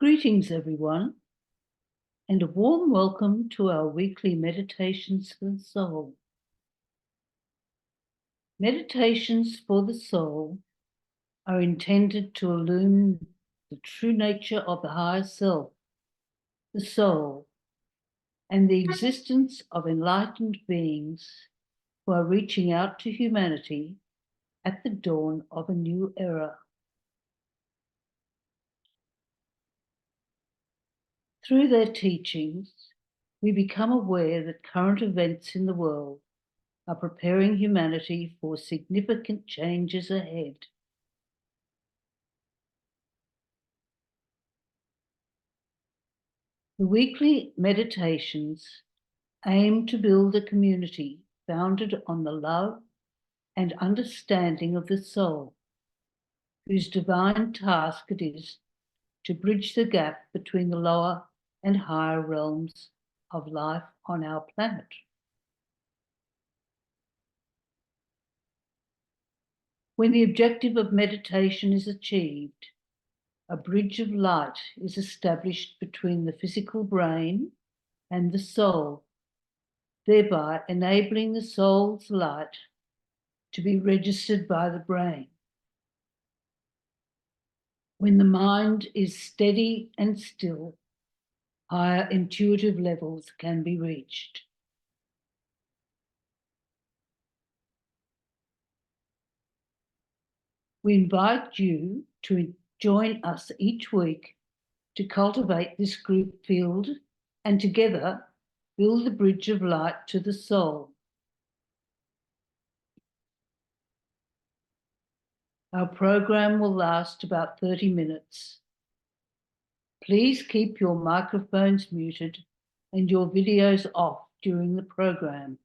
Greetings, everyone, and a warm welcome to our weekly Meditations for the Soul. Meditations for the soul are intended to illumine the true nature of the higher self, the soul, and the existence of enlightened beings who are reaching out to humanity at the dawn of a new era. Through their teachings, we become aware that current events in the world are preparing humanity for significant changes ahead. The weekly meditations aim to build a community founded on the love and understanding of the soul, whose divine task it is to bridge the gap between the lower and higher realms of life on our planet. When the objective of meditation is achieved, a bridge of light is established between the physical brain and the soul, thereby enabling the soul's light to be registered by the brain. When the mind is steady and still, higher intuitive levels can be reached. We invite you to join us each week to cultivate this group field and together build the bridge of light to the soul. Our program will last about 30 minutes. Please keep your microphones muted and your videos off during the program.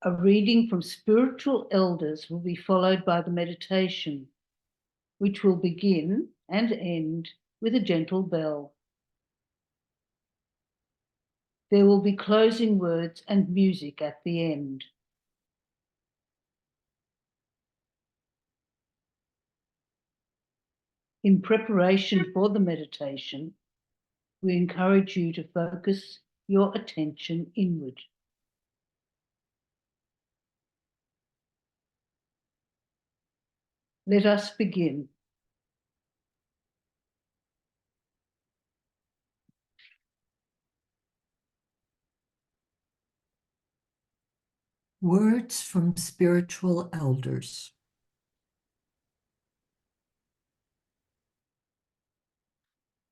A reading from spiritual elders will be followed by the meditation, which will begin and end with a gentle bell. There will be closing words and music at the end. In preparation for the meditation, we encourage you to focus your attention inward. Let us begin. Words from spiritual elders.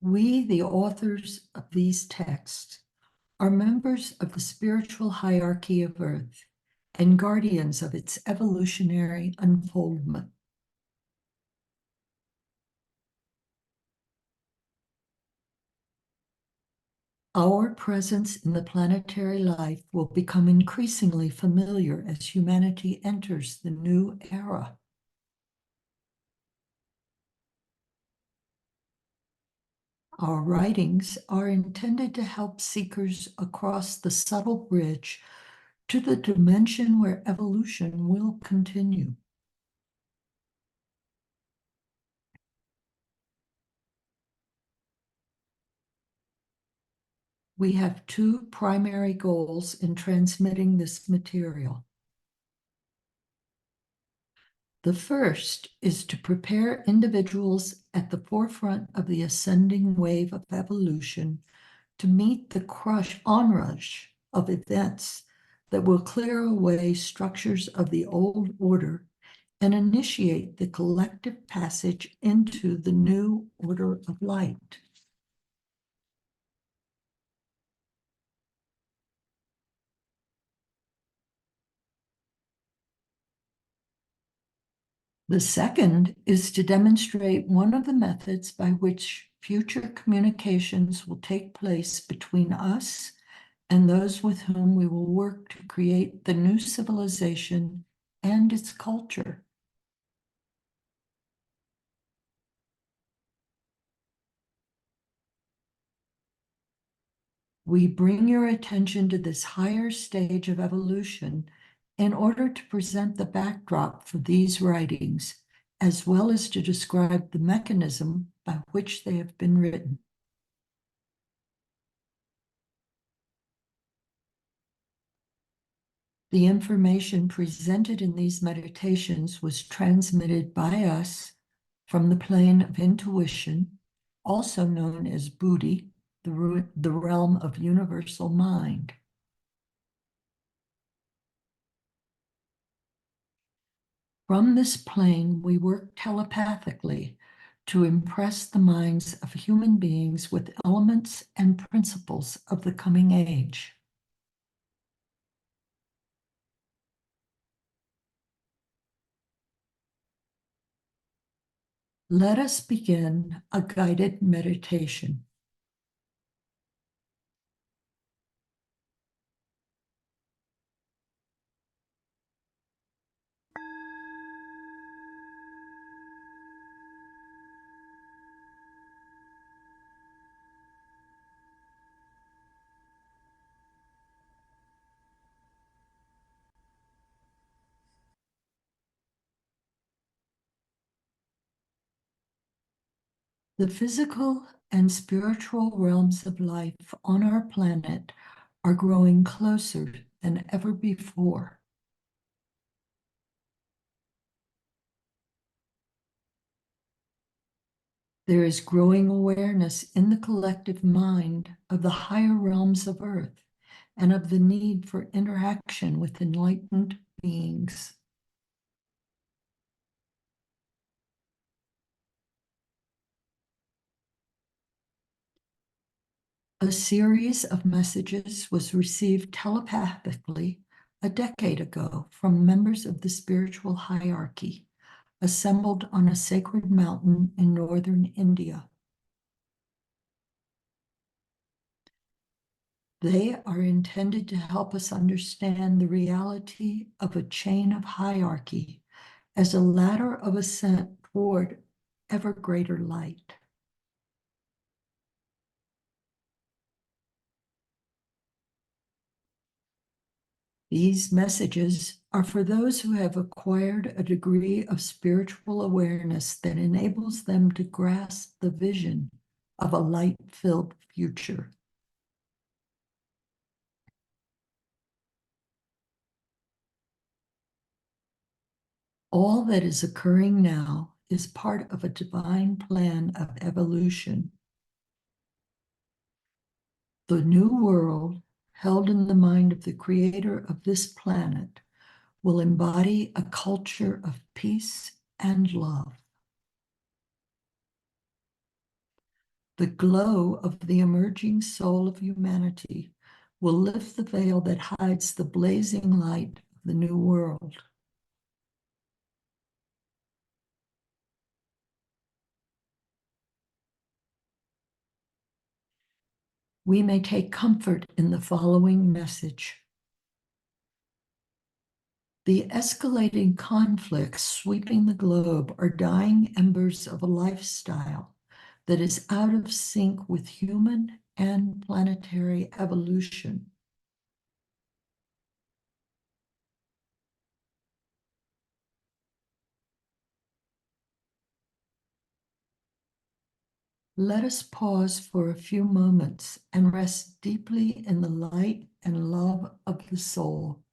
We, the authors of these texts, are members of the spiritual hierarchy of Earth and guardians of its evolutionary unfoldment. Our presence in the planetary life will become increasingly familiar as humanity enters the new era. Our writings are intended to help seekers across the subtle bridge to the dimension where evolution will continue. We have two primary goals in transmitting this material. The first is to prepare individuals at the forefront of the ascending wave of evolution to meet the onrush of events that will clear away structures of the old order and initiate the collective passage into the new order of light. The second is to demonstrate one of the methods by which future communications will take place between us and those with whom we will work to create the new civilization and its culture. We bring your attention to this higher stage of evolution in order to present the backdrop for these writings, as well as to describe the mechanism by which they have been written. The information presented in these meditations was transmitted by us from the plane of intuition, also known as Buddhi, the realm of universal mind. From this plane, we work telepathically to impress the minds of human beings with elements and principles of the coming age. Let us begin a guided meditation. The physical and spiritual realms of life on our planet are growing closer than ever before. There is growing awareness in the collective mind of the higher realms of Earth and of the need for interaction with enlightened beings. A series of messages was received telepathically a decade ago from members of the spiritual hierarchy assembled on a sacred mountain in northern India. They are intended to help us understand the reality of a chain of hierarchy as a ladder of ascent toward ever greater light. These messages are for those who have acquired a degree of spiritual awareness that enables them to grasp the vision of a light-filled future. All that is occurring now is part of a divine plan of evolution. The new world, held in the mind of the creator of this planet, will embody a culture of peace and love. The glow of the emerging soul of humanity will lift the veil that hides the blazing light of the new world. We may take comfort in the following message. The escalating conflicts sweeping the globe are dying embers of a lifestyle that is out of sync with human and planetary evolution. Let us pause for a few moments and rest deeply in the light and love of the soul.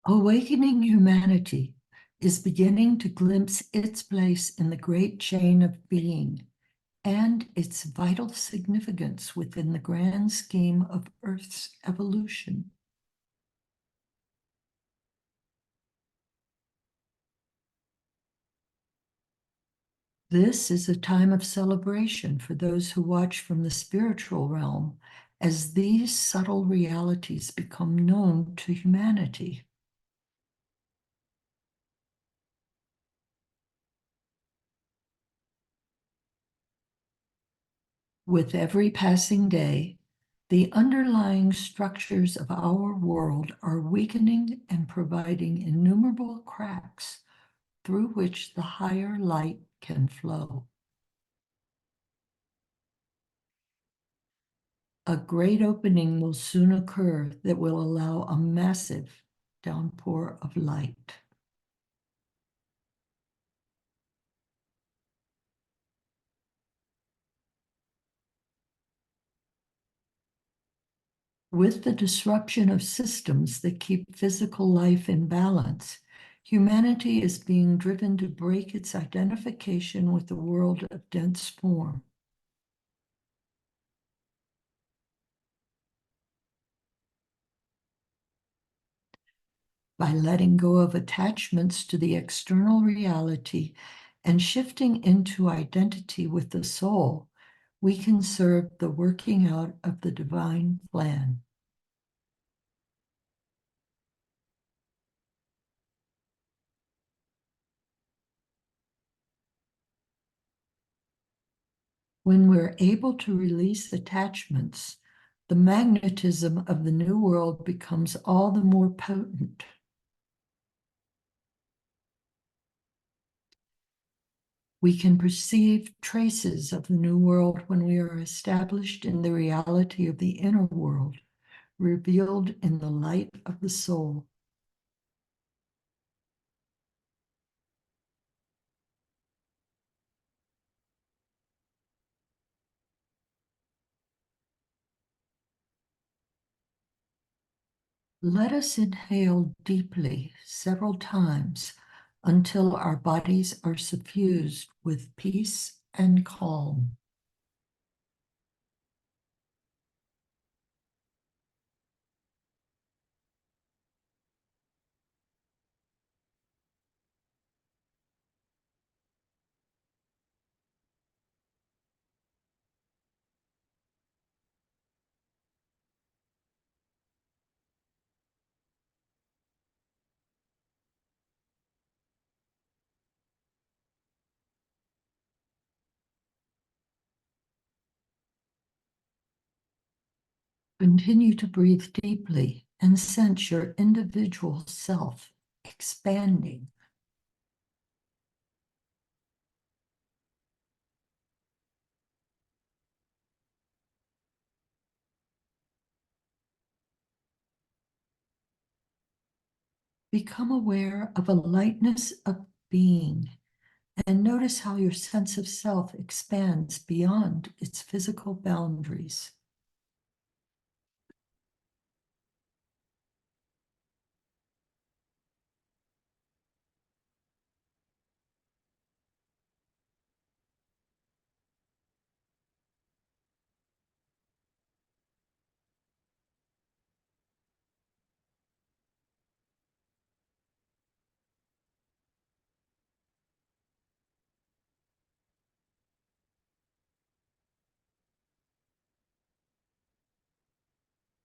Awakening humanity is beginning to glimpse its place in the great chain of being and its vital significance within the grand scheme of Earth's evolution. This is a time of celebration for those who watch from the spiritual realm as these subtle realities become known to humanity. With every passing day, the underlying structures of our world are weakening and providing innumerable cracks through which the higher light can flow. A great opening will soon occur that will allow a massive downpour of light. With the disruption of systems that keep physical life in balance, humanity is being driven to break its identification with the world of dense form. By letting go of attachments to the external reality and shifting into identity with the soul, we can serve the working out of the divine plan. When we're able to release attachments, the magnetism of the new world becomes all the more potent. We can perceive traces of the new world when we are established in the reality of the inner world, revealed in the light of the soul. Let us inhale deeply several times until our bodies are suffused with peace and calm. Continue to breathe deeply and sense your individual self expanding. Become aware of a lightness of being and notice how your sense of self expands beyond its physical boundaries.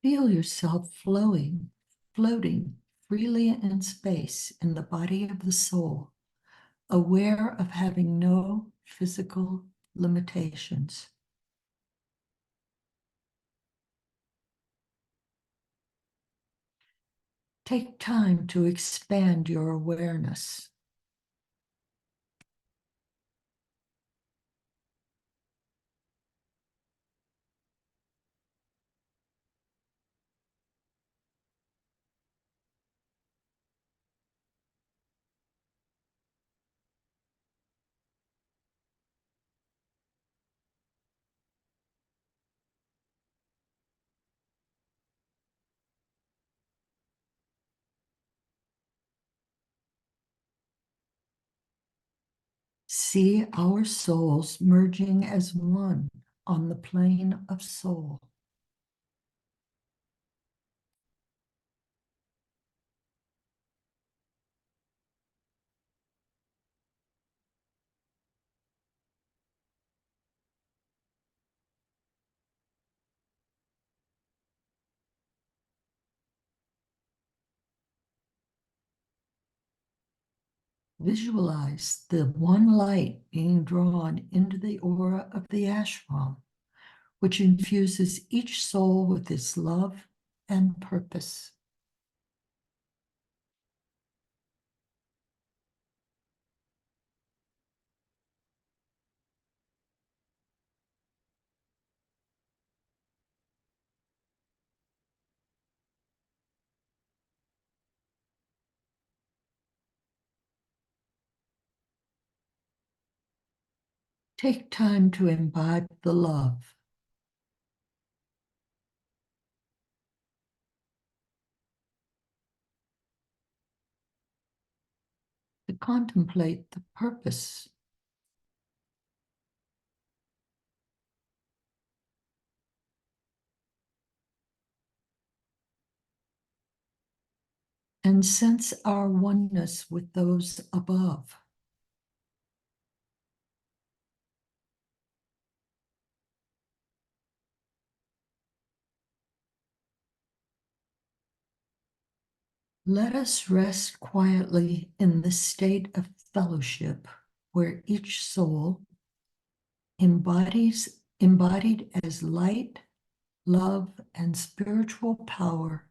Feel yourself floating freely in space in the body of the soul, aware of having no physical limitations. Take time to expand your awareness. See our souls merging as one on the plane of soul. Visualize the one light being drawn into the aura of the ashram, which infuses each soul with its love and purpose. Take time to imbibe the love. To contemplate the purpose. And sense our oneness with those above. Let us rest quietly in the state of fellowship where each soul embodied as light, love, and spiritual power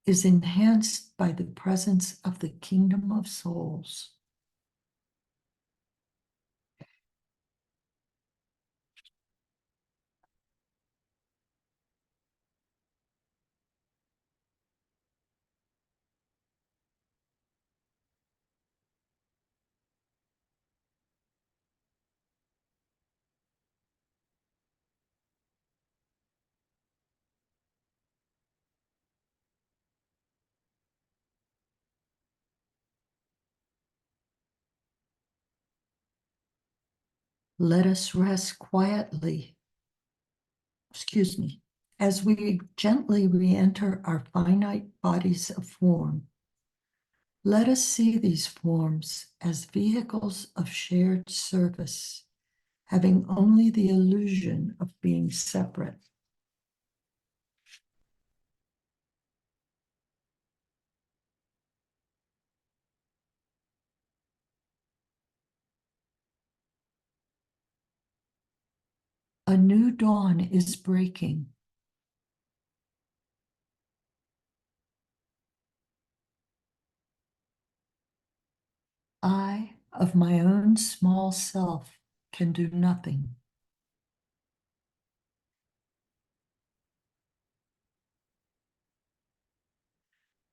is enhanced by the presence of the kingdom of souls. Let us rest quietly, as we gently re-enter our finite bodies of form. Let us see these forms as vehicles of shared service, having only the illusion of being separate. A new dawn is breaking. I, of my own small self, can do nothing.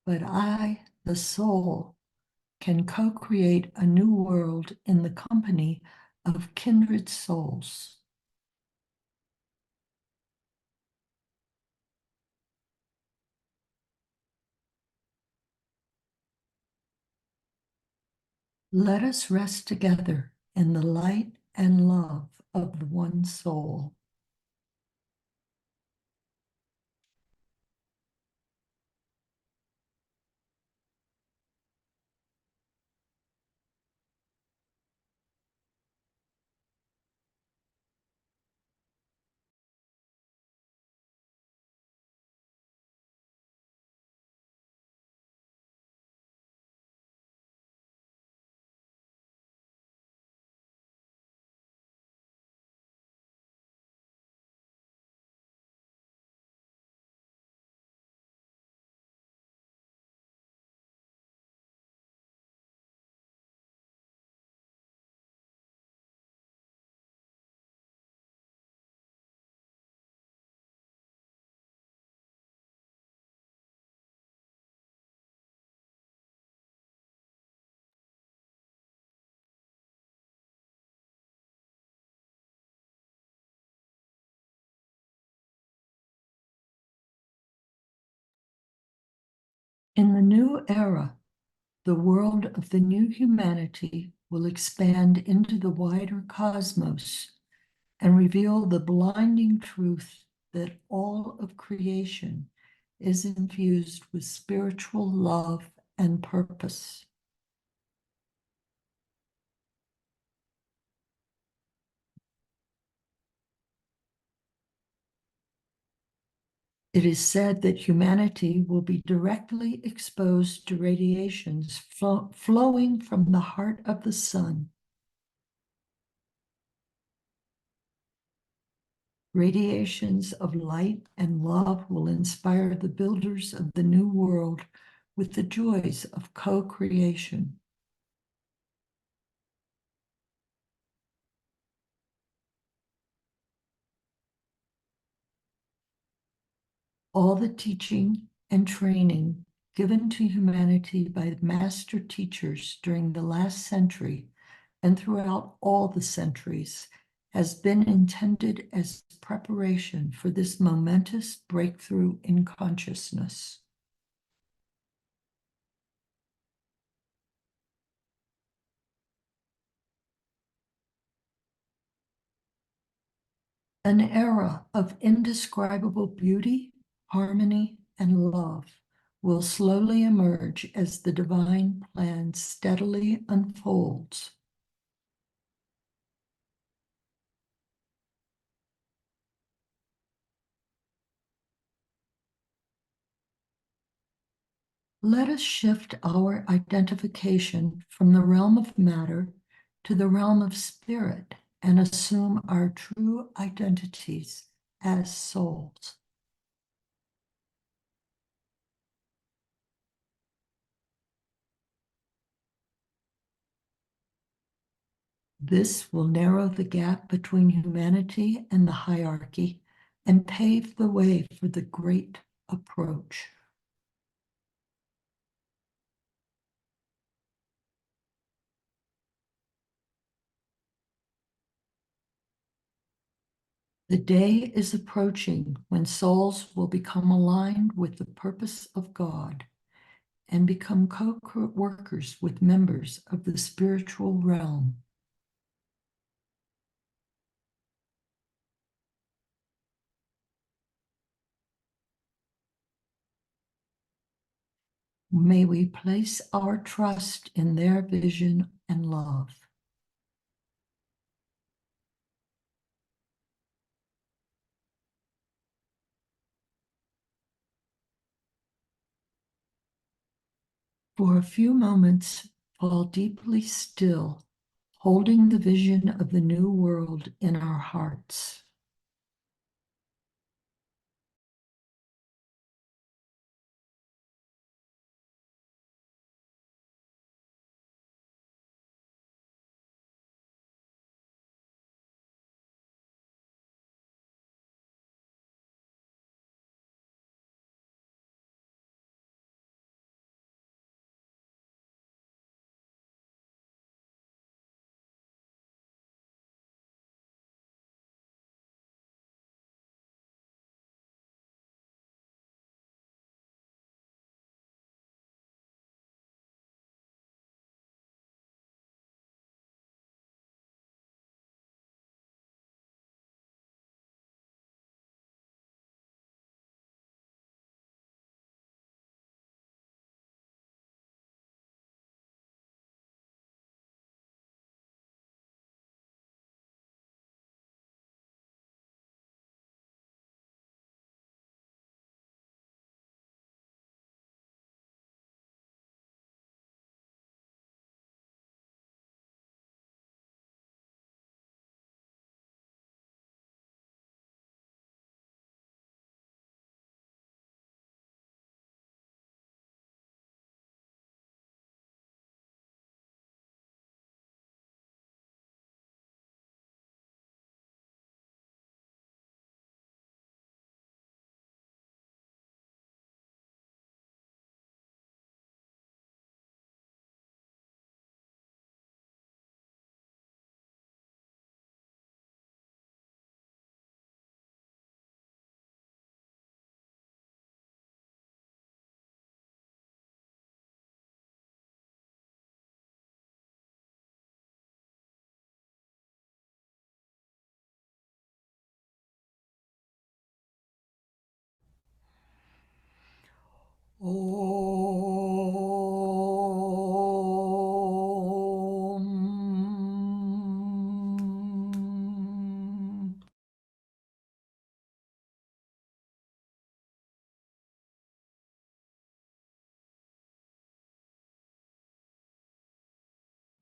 But I, the soul, can co-create a new world in the company of kindred souls. Let us rest together in the light and love of the one soul. In the new era, the world of the new humanity will expand into the wider cosmos and reveal the blinding truth that all of creation is infused with spiritual love and purpose. It is said that humanity will be directly exposed to radiations flowing from the heart of the sun. Radiations of light and love will inspire the builders of the new world with the joys of co-creation. All the teaching and training given to humanity by the master teachers during the last century and throughout all the centuries has been intended as preparation for this momentous breakthrough in consciousness. An era of indescribable beauty, harmony, and love will slowly emerge as the divine plan steadily unfolds. Let us shift our identification from the realm of matter to the realm of spirit and assume our true identities as souls. This will narrow the gap between humanity and the hierarchy and pave the way for the great approach. The day is approaching when souls will become aligned with the purpose of God and become co-workers with members of the spiritual realm. May we place our trust in their vision and love. For a few moments, fall deeply still, holding the vision of the new world in our hearts.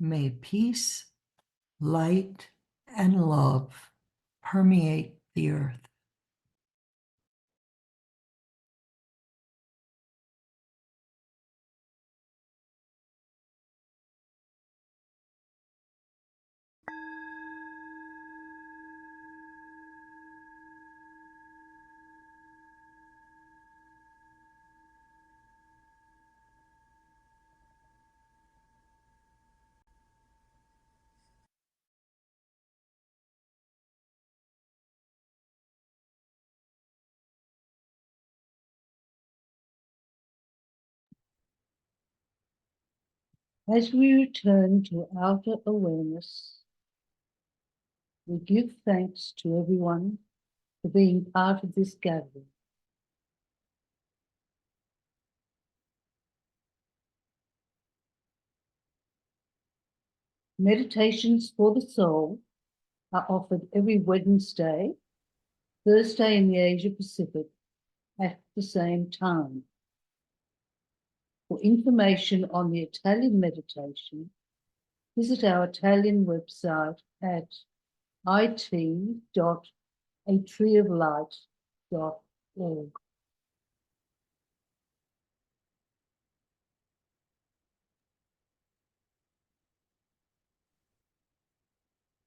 May peace, light, and love permeate the earth. As we return to outer awareness, we give thanks to everyone for being part of this gathering. Meditations for the soul are offered every Wednesday, Thursday in the Asia Pacific at the same time. For information on the Italian meditation, visit our Italian website at it.atree-of-light.org.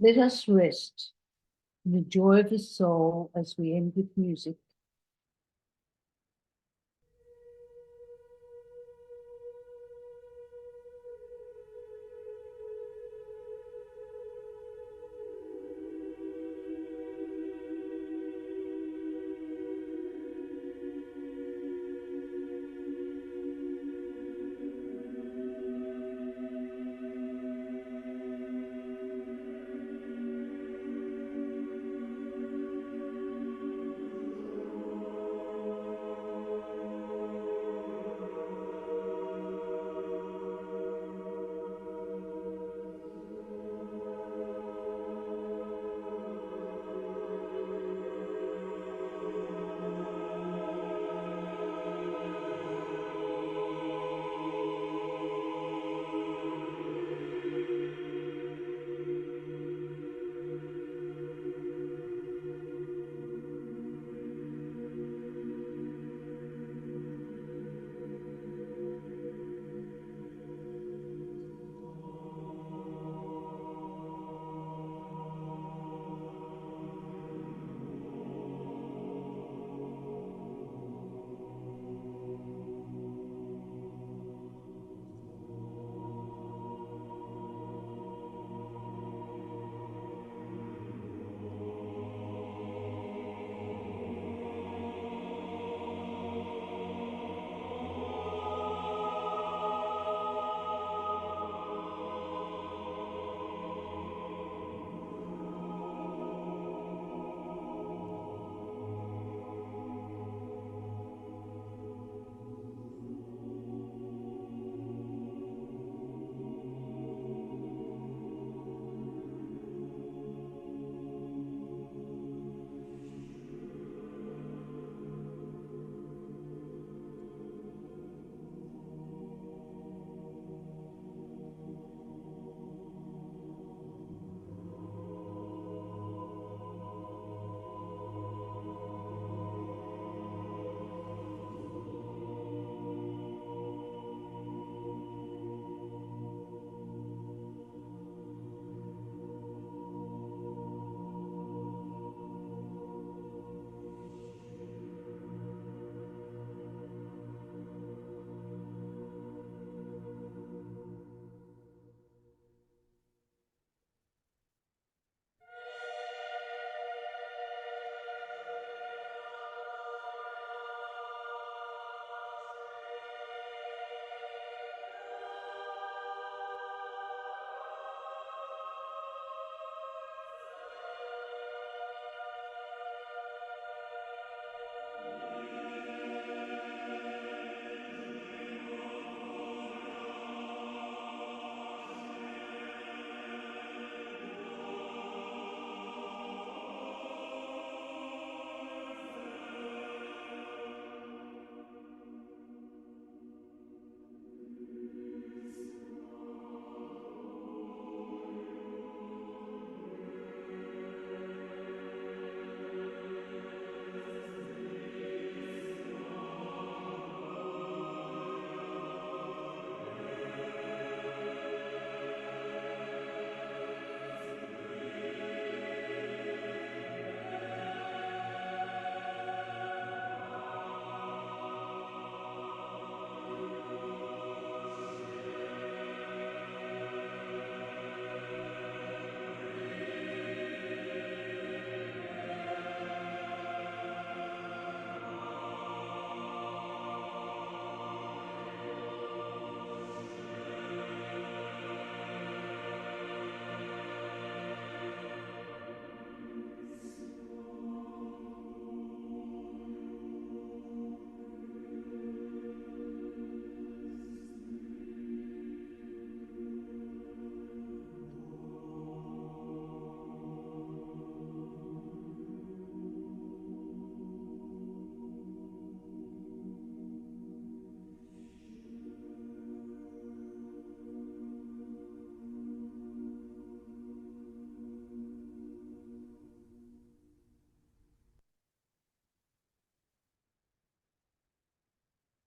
Let us rest in the joy of the soul as we end with music.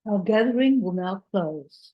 Our gathering will now close.